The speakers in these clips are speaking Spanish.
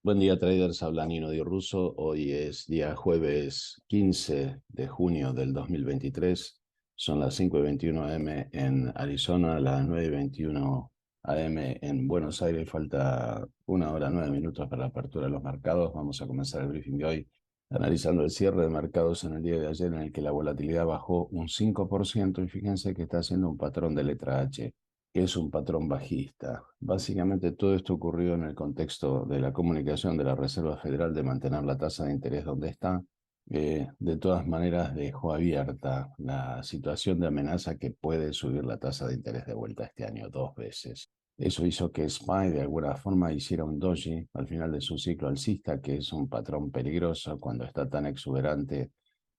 Buen día, traders. Habla Nino Di Russo. Hoy es día jueves 15 de junio del 2023. Son las 5:21 AM en Arizona, las 9:21 AM en Buenos Aires. Falta 1 hora 9 minutos para la apertura de los mercados. Vamos a comenzar el briefing de hoy analizando el cierre de mercados en el día de ayer, en el que la volatilidad bajó un 5%, y fíjense que está haciendo un patrón de letra H, que es un patrón bajista. Básicamente todo esto ocurrió en el contexto de la comunicación de la Reserva Federal de mantener la tasa de interés donde está. De todas maneras dejó abierta la situación de amenaza que puede subir la tasa de interés de vuelta este año 2 veces. Eso hizo que SPY de alguna forma hiciera un doji al final de su ciclo alcista, que es un patrón peligroso cuando está tan exuberante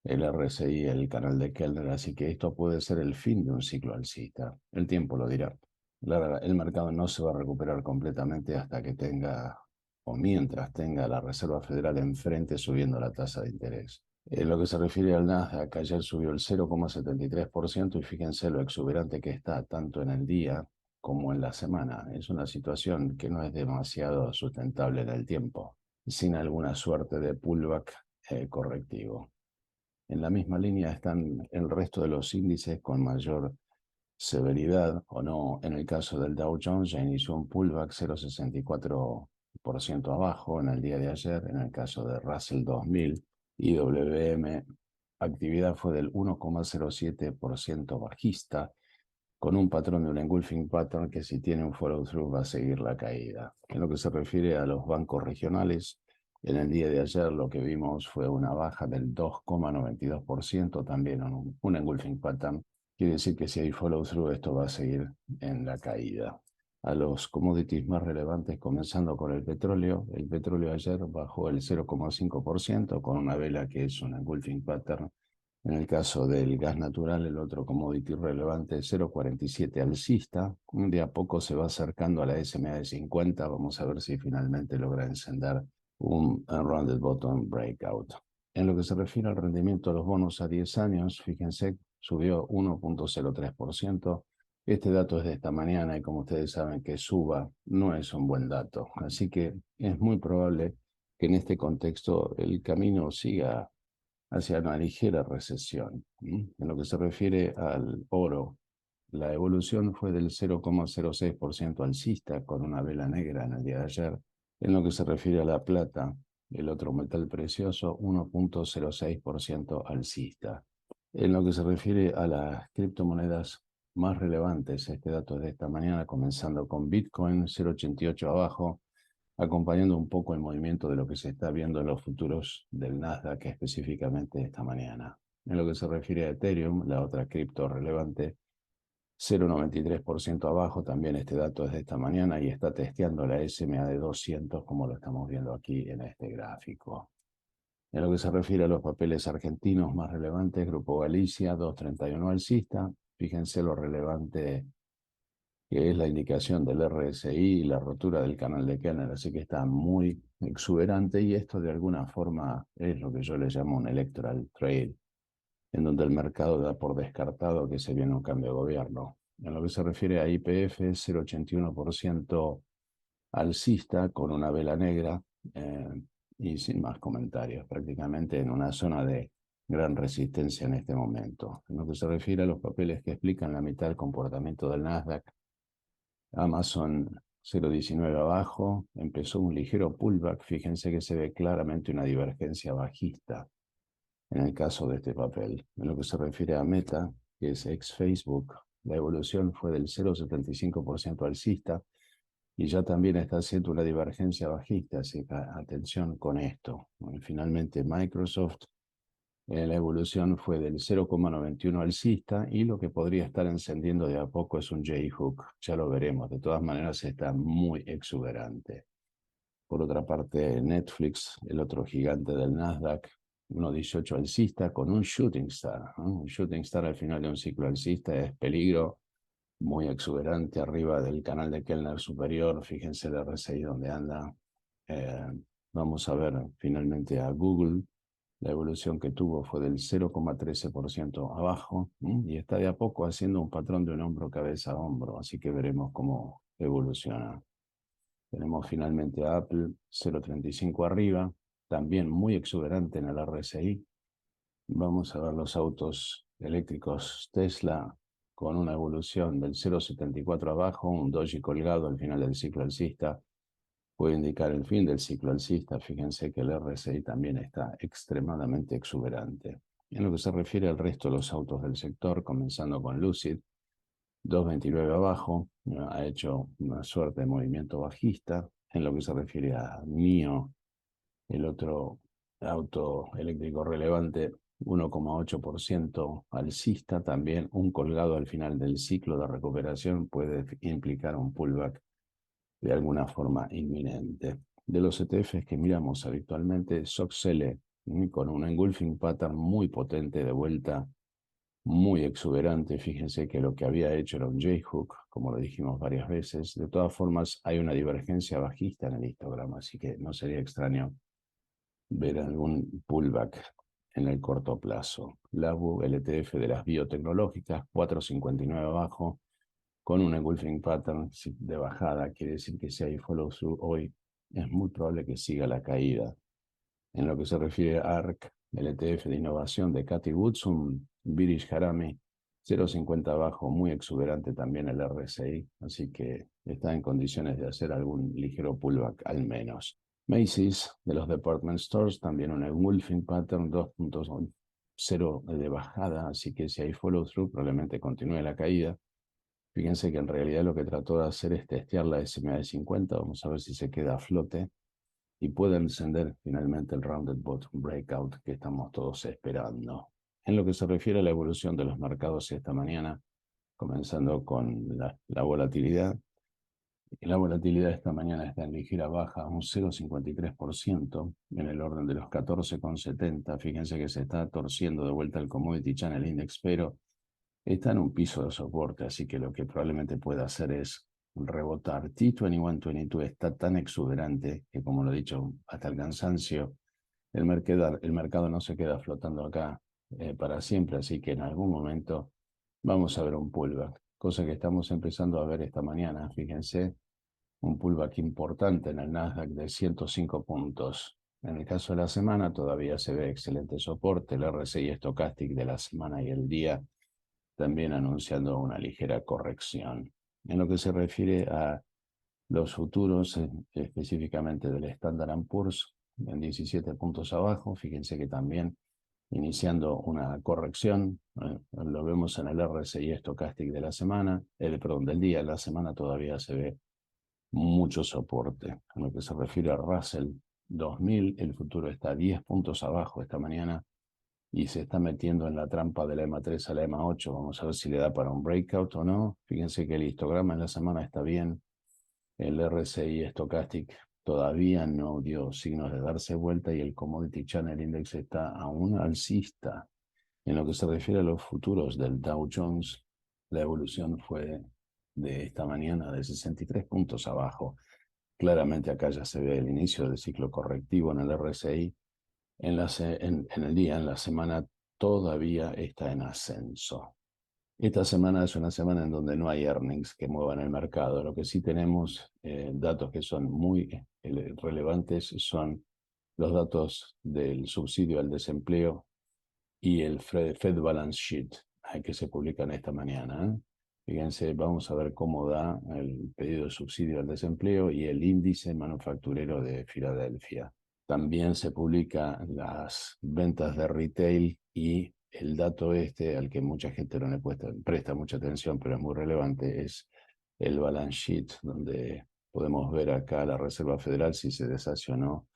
el RSI, el canal de Kellner, así que esto puede ser el fin de un ciclo alcista. El tiempo lo dirá. El mercado no se va a recuperar completamente hasta que tenga, o mientras tenga la Reserva Federal enfrente subiendo la tasa de interés. En lo que se refiere al Nasdaq, ayer subió el 0,73%, y fíjense lo exuberante que está tanto en el día como en la semana. Es una situación que no es demasiado sustentable en el tiempo, sin alguna suerte de pullback correctivo. En la misma línea están el resto de los índices con mayor severidad o no. En el caso del Dow Jones ya inició un pullback 0,64% abajo en el día de ayer. En el caso de Russell 2000 y WM, actividad fue del 1,07% bajista, con un patrón de un engulfing pattern que, si tiene un follow through, va a seguir la caída. En lo que se refiere a los bancos regionales, en el día de ayer lo que vimos fue una baja del 2,92%, también un engulfing pattern. Quiere decir que si hay follow through, esto va a seguir en la caída. A los commodities más relevantes, comenzando con el petróleo ayer bajó el 0,5% con una vela que es un engulfing pattern. En el caso del gas natural, el otro commodity relevante, 0,47 alcista. De a poco se va acercando a la SMA de 50. Vamos a ver si finalmente logra encender un rounded bottom breakout. En lo que se refiere al rendimiento de los bonos a 10 años, fíjense, subió 1,03%. Este dato es de esta mañana, y como ustedes saben, que suba no es un buen dato. Así que es muy probable que en este contexto el camino siga hacia una ligera recesión. En lo que se refiere al oro, la evolución fue del 0,06% alcista, con una vela negra en el día de ayer. En lo que se refiere a la plata, el otro metal precioso, 1,06% alcista. En lo que se refiere a las criptomonedas más relevantes, este dato es de esta mañana, comenzando con Bitcoin, 0,88 abajo, acompañando un poco el movimiento de lo que se está viendo en los futuros del Nasdaq, específicamente esta mañana. En lo que se refiere a Ethereum, la otra cripto relevante, 0,93% abajo, también este dato es de esta mañana, y está testeando la SMA de 200, como lo estamos viendo aquí en este gráfico. En lo que se refiere a los papeles argentinos más relevantes, Grupo Galicia, 2,31 alcista. Fíjense lo relevante que es la indicación del RSI y la rotura del canal de Kellner, así que está muy exuberante, y esto de alguna forma es lo que yo le llamo un electoral trade, en donde el mercado da por descartado que se viene un cambio de gobierno. En lo que se refiere a YPF, 0,81% alcista con una vela negra, y sin más comentarios, prácticamente en una zona de gran resistencia en este momento. En lo que se refiere a los papeles que explican la mitad del comportamiento del Nasdaq, Amazon 0,19 abajo, empezó un ligero pullback. Fíjense que se ve claramente una divergencia bajista en el caso de este papel. En lo que se refiere a Meta, que es ex Facebook, la evolución fue del 0,75% alcista, y ya también está haciendo una divergencia bajista, así que atención con esto. Finalmente, Microsoft, la evolución fue del 0,91 alcista, y lo que podría estar encendiendo de a poco es un J-hook. Ya lo veremos. De todas maneras, está muy exuberante. Por otra parte, Netflix, el otro gigante del Nasdaq, 1,18 alcista con un shooting star. Un shooting star al final de un ciclo alcista es peligro, muy exuberante, arriba del canal de Kellner superior. Fíjense el RSI donde anda. Eh, Vamos a ver finalmente a Google. La evolución que tuvo fue del 0,13% abajo, y está de a poco haciendo un patrón de un hombro cabeza a hombro, así que veremos cómo evoluciona. Tenemos finalmente a Apple 0,35 arriba, también muy exuberante en el RSI. Vamos a ver los autos eléctricos Tesla con una evolución del 0,74 abajo, un doji colgado al final del ciclo alcista. Puede indicar el fin del ciclo alcista. Fíjense que el RSI también está extremadamente exuberante. En lo que se refiere al resto de los autos del sector, comenzando con Lucid, 2,29 abajo, ha hecho una suerte de movimiento bajista. En lo que se refiere a NIO, el otro auto eléctrico relevante, 1,8% alcista, también un colgado al final del ciclo de recuperación puede implicar un pullback de alguna forma inminente. De los ETFs que miramos habitualmente, SOXL, con un engulfing pattern muy potente de vuelta, muy exuberante. Fíjense que lo que había hecho era un J-hook, como lo dijimos varias veces. De todas formas, hay una divergencia bajista en el histograma, así que no sería extraño ver algún pullback en el corto plazo. LABU, el ETF de las biotecnológicas, 4,59 abajo, con un engulfing pattern de bajada. Quiere decir que si hay follow through hoy, es muy probable que siga la caída. En lo que se refiere a ARC, el ETF de innovación de Cathie Woods, un British Harami, 0,50 abajo, muy exuberante también el RSI, así que está en condiciones de hacer algún ligero pullback al menos. Macy's, de los department stores, también un engulfing pattern, 2,0 de bajada, así que si hay follow through, probablemente continúe la caída. Fíjense que en realidad lo que trató de hacer es testear la SMA de 50, vamos a ver si se queda a flote y puede encender finalmente el Rounded Bottom Breakout que estamos todos esperando. En lo que se refiere a la evolución de los mercados esta mañana, comenzando con la volatilidad. La volatilidad esta mañana está en ligera baja, un 0,53% en el orden de los 14,70. Fíjense que se está torciendo de vuelta el Commodity Channel Index, pero está en un piso de soporte, así que lo que probablemente pueda hacer es rebotar. T2122 está tan exuberante que, como lo he dicho, hasta el cansancio, el mercado no se queda flotando acá para siempre, así que en algún momento vamos a ver un pullback, cosa que estamos empezando a ver esta mañana. Fíjense, un pullback importante en el Nasdaq de 105 puntos. En el caso de la semana todavía se ve excelente soporte, el RSI Stochastic de la semana y el día también anunciando una ligera corrección. En lo que se refiere a los futuros, específicamente del Standard & Poor's, en 17 puntos abajo, fíjense que también iniciando una corrección, lo vemos en el RSI Stochastic de la semana, perdón, del día. La semana todavía se ve mucho soporte. En lo que se refiere a Russell 2000, el futuro está 10 puntos abajo esta mañana y se está metiendo en la trampa de la EMA3 a la EMA8. Vamos a ver si le da para un breakout o no. Fíjense que el histograma en la semana está bien. El RSI Stochastic todavía no dio signos de darse vuelta y el Commodity Channel Index está aún alcista. En lo que se refiere a los futuros del Dow Jones, la evolución fue de esta mañana de 63 puntos abajo. Claramente acá ya se ve el inicio del ciclo correctivo en el RSI. En el día, en la semana, todavía está en ascenso. Esta semana es una semana en donde no hay earnings que muevan el mercado. Lo que sí tenemos, datos que son muy relevantes, son los datos del subsidio al desempleo y el Fed Balance Sheet que se publican esta mañana. Fíjense, vamos a ver cómo da el pedido de subsidio al desempleo y el índice manufacturero de Filadelfia. También se publican las ventas de retail y el dato al que mucha gente no le presta mucha atención, pero es muy relevante, es el balance sheet, donde podemos ver acá la Reserva Federal si se deshace o no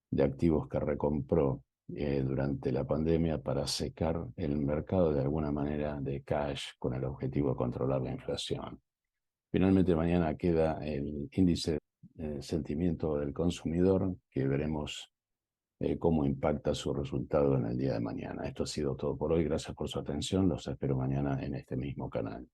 de activos que recompró durante la pandemia para secar el mercado de alguna manera de cash con el objetivo de controlar la inflación. Finalmente mañana queda el índice de sentimiento del consumidor, que veremos cómo impacta su resultado en el día de mañana. Esto ha sido todo por hoy. Gracias por su atención. Los espero mañana en este mismo canal.